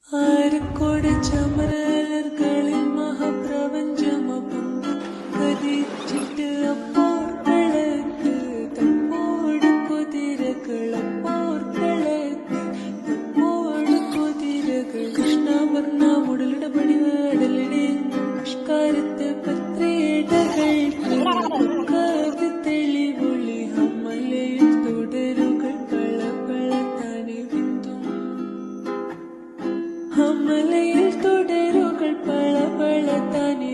ആരക്കോട് ചമരകളിൽ മഹാപ്രപഞ്ചമപ്പം കതിച്ചിട്ട് അപ്പോർക്കളത്ത് തപ്പോട് കുതിരകളപ്പോർക്കളത്ത് തപ്പോട് കുതിരകൾ കൃഷ്ണവർണ്ണ മുടലിട പടിവ് അടലിടെ നിഷ്കാരത്ത് പത്രേടകൾ കവി തെളിവൊളി ഹമ്മലയിൽ തുടരുകൾ പളപള തനി ബിന്ദും ഹമ്മലയിൽ തുടരുകൾ പളപള തനി